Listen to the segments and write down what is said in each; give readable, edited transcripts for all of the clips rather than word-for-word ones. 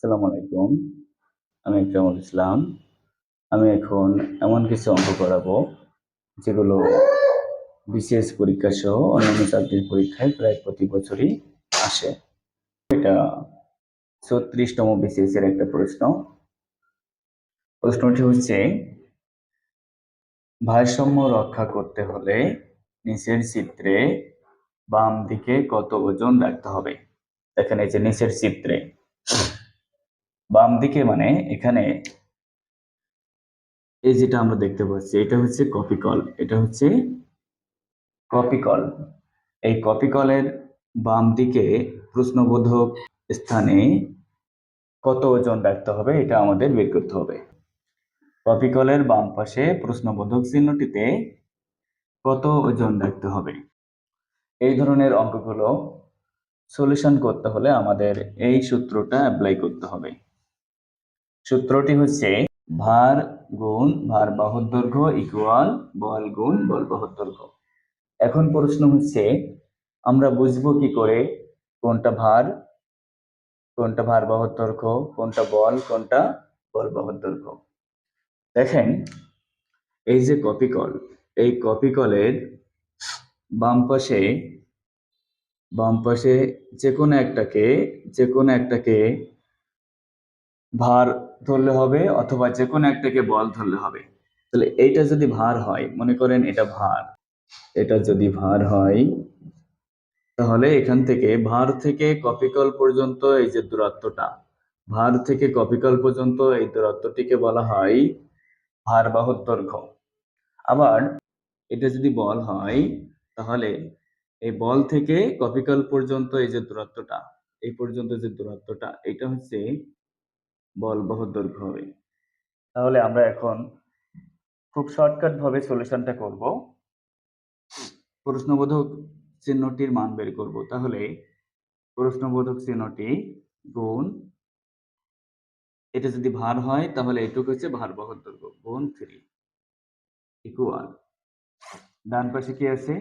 আসসালামু আলাইকুম। আমি ইকরামুল ইসলাম। আমি এখন এমন কিছু অঙ্ক করাবো যেগুলো বিসিএস পরীক্ষা সহ অন্যান্য চাকরির পরীক্ষায় প্রায় প্রতি বছরই আসে। এটা ৩৬তম বিসিএস এর একটা প্রশ্ন। প্রশ্নটি হচ্ছে, ভারসাম্য রক্ষা করতে হলে নিচের চিত্রে বাম দিকে কত ওজন রাখতে হবে? দেখেন এই যে নিচের চিত্রে বাম দিকে মানে এখানে এই যেটা আমরা দেখতে পাচ্ছি এটা হচ্ছে কপি কল, এটা হচ্ছে কপি কল। এই কপি কলের বাম দিকে প্রশ্নবোধক স্থানে কত ওজন রাখতে হবে এটা আমাদের বের করতে হবে। কপি কলের বাম পাশে প্রশ্নবোধক চিহ্নটিতে কত ওজন রাখতে হবে, এই ধরনের অঙ্কগুলো সলিউশন করতে হলে আমাদের এই সূত্রটা অ্যাপ্লাই করতে হবে। সূত্রটি হচ্ছে ভার গুণ ভার বাহুর দৈর্ঘ্য ইকুয়াল বল গুণ বল বাহুর দৈর্ঘ্য। এখন প্রশ্ন হচ্ছে, আমরা বুঝবো কি করে কোনটা ভার, কোনটা ভার বাহুর দৈর্ঘ্য, কোনটা বল, কোনটা বল বাহুর দৈর্ঘ্য? দেখেন এই যে কপি কল, এই কপি কলের বাম পাশে যে কোনো একটাকে ভার ধরলে হবে অথবা যে কোনো একটাকে বল ধরলে হবে। তাহলে এইটা যদি ভার হয়, মনে করেন এটা ভার, এটা যদি ভার হয় তাহলে এখান থেকে ভার থেকে কপিকল পর্যন্ত এই যে দূরত্বটা, ভার থেকে কপিকল পর্যন্ত এই দূরত্বটিকে বলা হয় ভারবাহুর দৈর্ঘ্য। আবার এটা যদি বল হয় তাহলে এই বল থেকে কপিকল পর্যন্ত এই যে দূরত্বটা, এই পর্যন্ত যে দূরত্বটা, এটা হচ্ছে বল বাহুর দৈর্ঘ্য হবে। তাহলে আমরা এখন খুব শর্টকাট ভাবে সলিউশনটা করব। প্রশ্নবোধক চিহ্নটির মান বের করব। তাহলে প্রশ্নবোধক চিহ্নটি গুণ, এটা যদি ভার হয় তাহলে এটুকু হচ্ছে ভারবহর দৈর্ঘ্য গুণ 3 ইকুয়াল, ডান পাশে কি আছে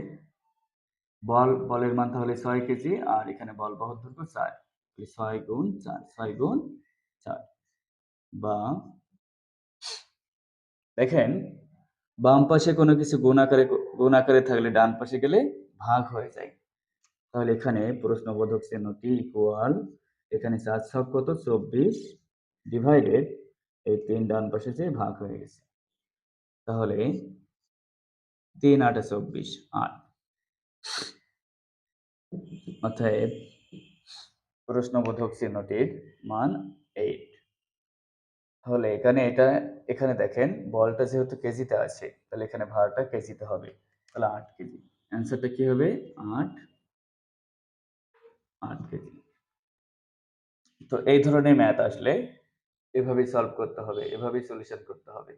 বলের মান তাহলে 6 কেজি, আর এখানে বল বহর দৈর্ঘ্য 4, 6 গুণ 4, 6 গুণ 4। বা দেখেন বাম পাশে কোনো কিছু গুণ আকারে থাকলে ডান পাশে গেলে ভাগ হয়ে যায়। তাহলে এখানে প্রশ্নবোধক চিহ্নটি ইকুয়াল, এখানে 4 ছক কত 24 ডিভাইডেড এই 3 ডান পাশে যে ভাগ হয়ে গেছে। তাহলে 3 8 24 8, অতএব প্রশ্নবোধক চিহ্নটির মান 8। তাহলে এখানে দেখেন বলটা যেহেতু কেজিতে আছে তাহলে এখানে ভারটা কেজিতে হবে, তাহলে 8 কেজি। অ্যান্সারটা কি হবে 8 কেজি। তো এই ধরনের ম্যাথ আসলে এভাবেই সলভ করতে হবে, এভাবেই সলিউশন করতে হবে।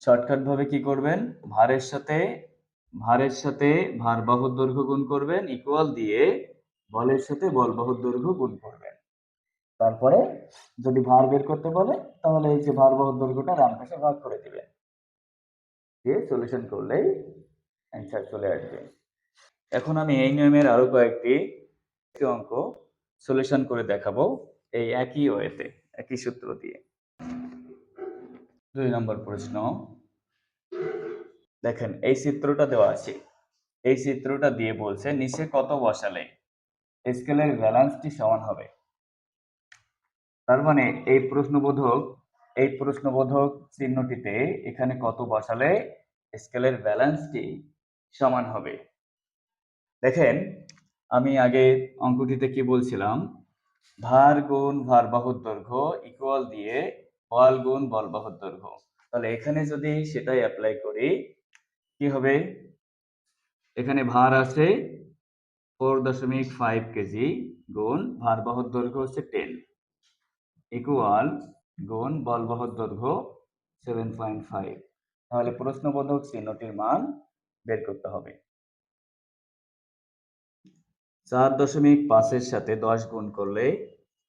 শর্টকাট ভাবে কি করবেন, ভারের সাথে ভার বাহুর দৈর্ঘ্য গুণ করবেন ইকুয়াল দিয়ে বলের সাথে বল বাহুর দৈর্ঘ্য গুণ করবেন। তারপরে যদি ভার বের করতে বলে তাহলে এই যে ভার বাহুর দৈর্ঘ্যটা ডান পাশে ভাগ করে দিবেন, দিয়ে সলিউশন করলেই অ্যান্সার চলে আসবে। এখন আমি এই নিয়মের আরো কয়েকটি অঙ্ক সলিউশন করে দেখাবো এই একই ওয়েতে, একই সূত্র দিয়ে। 2 নম্বর প্রশ্ন, দেখেন এই চিত্রটা দেওয়া আছে, এই চিত্রটা দিয়ে বলছে নিচে কত বসালে স্কেলের ব্যালেন্সটি সমান হবে। তার মানে এই প্রশ্নবোধক চিহ্নটিতে এখানে কত বসালে স্কেলের ব্যালেন্সটি সমান হবে। দেখেন আমি আগে অঙ্কটিতে কি বলছিলাম, ভার গুণ ভার বাহুর দৈর্ঘ্য ইকুয়াল দিয়ে বল গুণ বল বাহুর দৈর্ঘ্য। তাহলে এখানে যদি সেটাই অ্যাপ্লাই করি কি হবে, এখানে ভার আছে 4.5 কেজি গুণ ভার বাহুর দৈর্ঘ্য হচ্ছে 10 ইকুয়াল গুণ বল বাহুর দৈর্ঘ্য 7.5। তাহলে প্রশ্নবোধক চিহ্নটির মান বের করতে হবে। 4.5 এর সাথে 10 গুণ করলে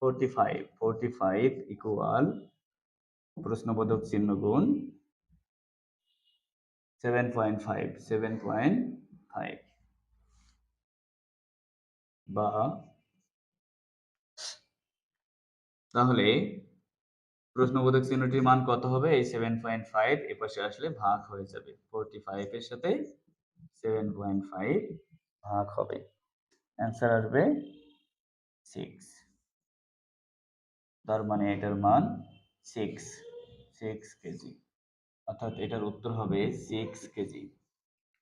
45 ইকুয়াল প্রশ্নবোধক চিহ্ন গুণ 7.5 বা তাহলে প্রশ্নবোধক চিহ্নটির মান কত হবে? এই 7.5 এপাশে আসলে ভাগ হয়ে যাবে। 45 এর সাথে 7.5 ভাগ হবে। অ্যান্সার আসবে 6। তার মানে এটার মান 6 কেজি। অর্থাৎ এটার উত্তর হবে 6 কেজি।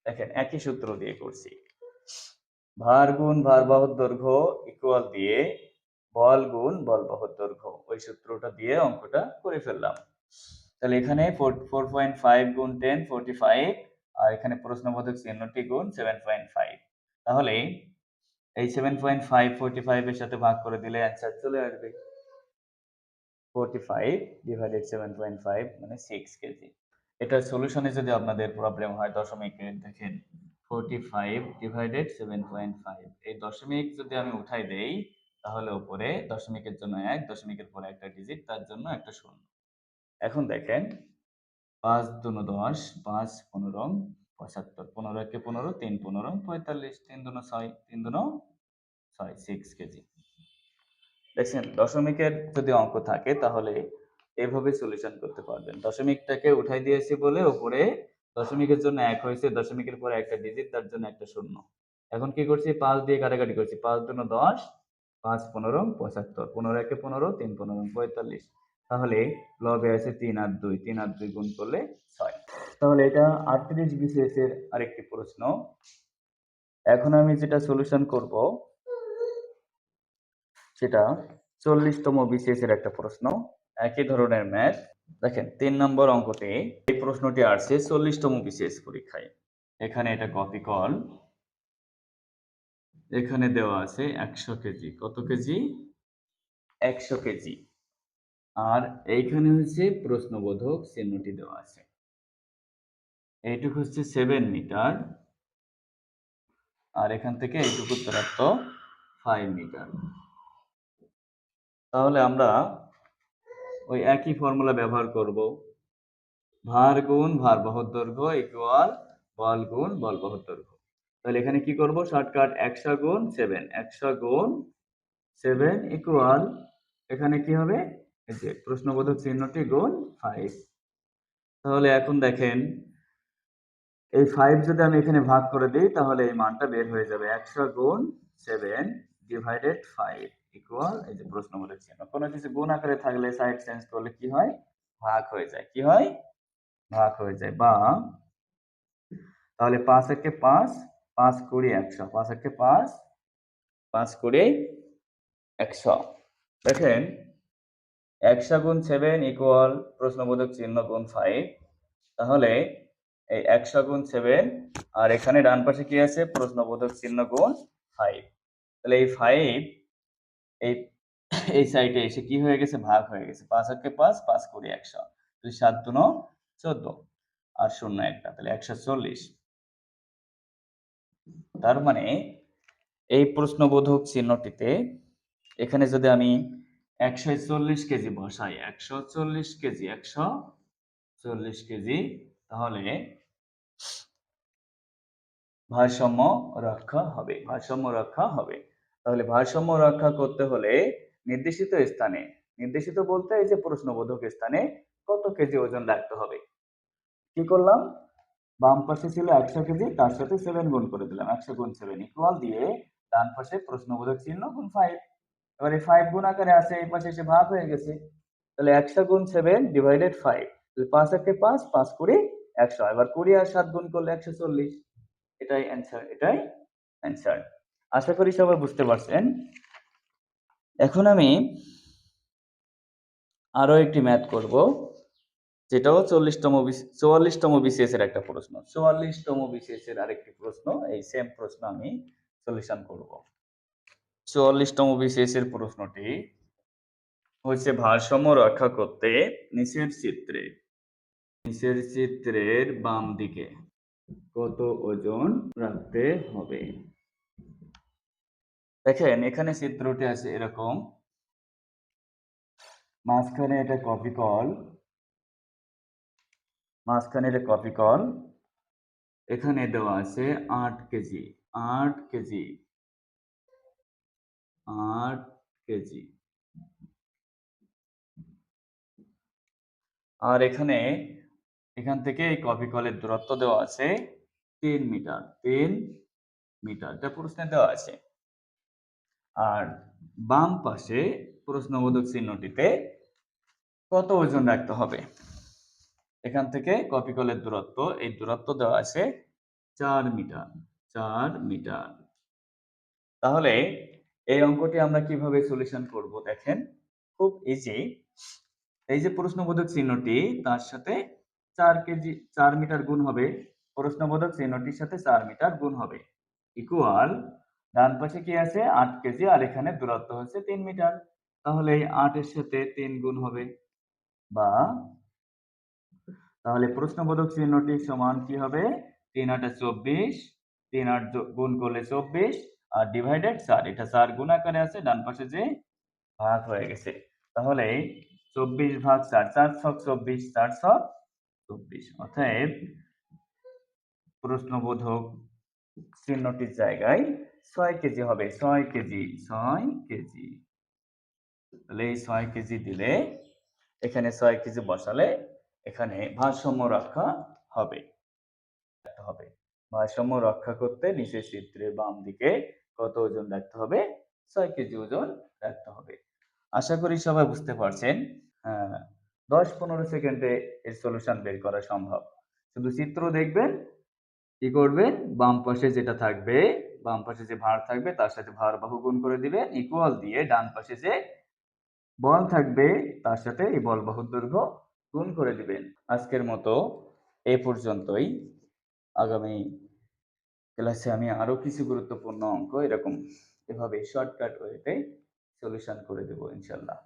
দেখেন একই সূত্র দিয়ে করছি। ভার গুণ ভারবাহুর দৈর্ঘ্য ইকুয়াল দিয়ে বল গুণ বলবাহুর দৈর্ঘ্য, ওই সূত্রটা দিয়ে অঙ্কটা করে ফেললাম। তাহলে এখানে 4.5 গুণ 10 45, আর এখানে প্রশ্নবোধক চিহ্নটি গুণ 7.5। তাহলে এই 7.5 45 এর সাথে ভাগ করে দিলে অ্যান্সার চলে আসবে। 45 ডিভাইডেড 7.5 মানে 6 কেজি। এটার সলিউশনে যদি আপনাদের প্রবলেম হয় দশমিকে, দেখেন 45 ডিভাইডেড 7.5, এই দশমিক যদি আমি উঠাই দেই তাহলে উপরে দশমিকের জন্য 1, দশমিকের পরে একটা ডিজিট, তার জন্য একটা শূন্য। এখন দেখেন 5 দুনো 10, 5 15 75, 15 একে 15, 3 15 45, 3 দুনো 6, 3 দুনো 6, 6 কেজি। দেখছেন দশমিকের যদি অঙ্ক থাকে তাহলে এভাবে সলিউশন করতে পারবেন। দশমিকটাকে উঠাই দিয়েছি বলে উপরে দশমিকের জন্য 1 হয়েছে, দশমিকের পরে একটা ডিজিট, তার জন্য একটা শূন্য। এখন কি করছি? 5 দিয়ে কাটাকাটি করছি। 5 দুনো 10, 5 15 75, 15 একে 15, 3 15 45। তাহলে লবে আছে 3 আর 2, 3 আর 2 গুণ করলে 6। তাহলে এটা 38 বিসিএস এর আরেকটি প্রশ্ন। এখন আমি যেটা সলিউশন করব সেটা 40তম বিসিএস এর একটা প্রশ্ন, একই ধরনের ম্যাথ। দেখেন 3 নম্বর অঙ্কতে এই প্রশ্নটি আসছে 40তম বিসিএস পরীক্ষায়। এখানে এটা কপি কল, এখানে দেওয়া আছে 100 কেজি। কত কেজি? 100 কেজি। আর এইখানে হচ্ছে প্রশ্নবোধক চিহ্নটি দেওয়া আছে। এইটুকু হচ্ছে 7 মিটার, আর এখান থেকে এইটুকু দূরত্ব 5 মিটার। তাহলে আমরা ওই একই ফর্মুলা ব্যবহার করব। ভার গুণ ভারবাহুর দৈর্ঘ্য ইকুয়াল বল গুণ বলবাহুর দৈর্ঘ্য। তাহলে এখানে কি করব? শর্টকাট 100 গুণ 7, 100 গুণ 7 ইকুয়াল, এখানে কি হবে? এই যে প্রশ্নবোধক চিহ্নটি গুণ 5। তাহলে এখন দেখেন এই 5 যদি আমি এখানে ভাগ করে দিই তাহলে এই মানটা বের হয়ে যাবে। 100 গুণ 7 ডিভাইডেড 5 ইকুয়াল, এই যে প্রশ্নবোধক চিহ্ন। কোনো কিছু গুণ আকারে থাকলে সাইড চেঞ্জ করলে কি হয়? ভাগ হয়ে যায়। কি হয়? ভাগ হয়ে যায়। বা তাহলে 5 একে 5, 5 20 100, 5 একে 5, 5 20 100। দেখেন 100 গুণ 7 ইকুয়াল প্রশ্নবোধক চিহ্ন গুণ 5। তাহলে এই 100 গুণ 7, আর এখানে ডান পাশে কি আছে? প্রশ্নবোধক চিহ্ন গুণ 5। তাহলে এই 5 এই এই সাইডে এসে কি হয়ে গেছে? ভাগ হয়ে গেছে। 5 একে 5, 5 20 100, তাহলে 7 দুনো 14, আর শূন্য একটা, তাহলে 140। তার মানে এই প্রশ্নবোধক চিহ্নটিতে এখানে যদি আমি 140 কেজি বসাই, 140 কেজি, 140 কেজি, তাহলে ভারসাম্য রক্ষা হবে। ভারসাম্য রক্ষা হবে। তাহলে ভারসাম্য রক্ষা করতে হলে নির্দেশিত স্থানে, নির্দেশিত বলতে এই যে প্রশ্নবোধক স্থানে কত কেজি ওজন রাখতে হবে। কি করলাম? বাম পাশে ছিল 100 কেজি, তার সাথে 7 গুণ করে দিলাম। 100 গুণ 7 ইকুয়াল দিয়ে ডান পাশে প্রশ্নবোধক চিহ্ন গুণ 5। এবার এই 5 গুণ আকারে আছে, এই পাশে এসে ভাগ হয়ে গেছে। তাহলে 100 গুণ 7 ডিভাইডেড 5, তাহলে 5 একে 5, 5 20 100। এবার 20 আর 7 গুণ করলে 140। এটাই অ্যান্সার, এটাই অ্যান্সার। আশা করি সবাই বুঝতে পারছেন। এখন আমি আরো একটি ম্যাথ করব, যেটাও 44তম বিসিএস এর একটা প্রশ্ন। 44তম বিসিএস এর আরেকটি প্রশ্ন, এই সেম প্রশ্ন আমি সলিউশন করব। 44তম বিসিএস এর প্রশ্নটি হচ্ছে ভারসাম্য রক্ষা করতে নিচের চিত্রের বাম দিকে কত ওজন রাখতে হবে। দেখেন এখানে চিত্রটি আছে এরকম, মাঝখানে এটা কপি কল, মাঝখানে এটা কপি কল, এখানে দেওয়া আছে 8 কেজি, 8 কেজি, 8 কেজি। আর এখান থেকে এই কপি কলের দূরত্ব দেওয়া আছে 3 মিটার। 3 মিটার, এটা প্রশ্নে দেওয়া আছে। আর বাম পাশে প্রশ্নবোধক চিহ্নটিতে কত ওজন রাখতে হবে? এখান থেকে কপি কলের দূরত্ব, এই দূরত্ব দেওয়া আছে 4 মিটার। 4 মিটার। তাহলে এই অঙ্কটি আমরা কিভাবে সলিউশন করব দেখেন, খুব ইজি। এই যে প্রশ্নবোধক চিহ্নটি, তার সাথে 4 মিটার গুণ হবে, প্রশ্নবোধক চিহ্নটির সাথে 4 মিটার গুণ হবে, ইকুয়াল ডান পাশে কি আছে 8 কেজি, আর এখানে দূরত্ব হচ্ছে 3 মিটার। তাহলে এই 8 এর সাথে 3 গুণ হবে, বা তাহলে প্রশ্নবোধক চিহ্নটি সমান কি হবে, 3 8 24, 3 8 গুণ করলে 24, আর ডিভাইডেড 4, এটা 4 গুণ আকারে আছে, ডান পাশে যে ভাগ হয়ে গেছে। তাহলে 24 ভাগ 4, 4 ছক 24, 4 ছক 24। অতএব প্রশ্নবোধক চিহ্নটির জায়গায় 6 কেজি হবে, 6 কেজি, 6 কেজি। তাহলে এই 6 কেজি দিলে, এখানে 6 কেজি বসালে এখানে ভারসাম্য রক্ষা হবে। ভারসাম্য রক্ষা করতে নিচের চিত্রের বাম দিকে কত ওজন রাখতে হবে? 6 কেজি ওজন রাখতে হবে। আশা করি সবাই বুঝতে পারছেন। 10-15 সেকেন্ডে এর সলিউশন বের করা সম্ভব। শুধু চিত্র দেখবেন, কি করবেন, বাম পাশে যেটা থাকবে, বাম পাশে যে ভার থাকবে তার সাথে ভারবাহু গুণ করে দিবেন, ইকুয়াল দিয়ে ডান পাশে যে বল থাকবে তার সাথে এই বলবাহুর দৈর্ঘ্য গুণ করে দিবেন। আজকের মতো এই পর্যন্তই। আগামী ক্লাসে আমি আরো কিছু গুরুত্বপূর্ণ অঙ্ক এরকম এভাবে শর্টকাট ওয়েতে সলিউশন করে দেব ইনশাল্লাহ।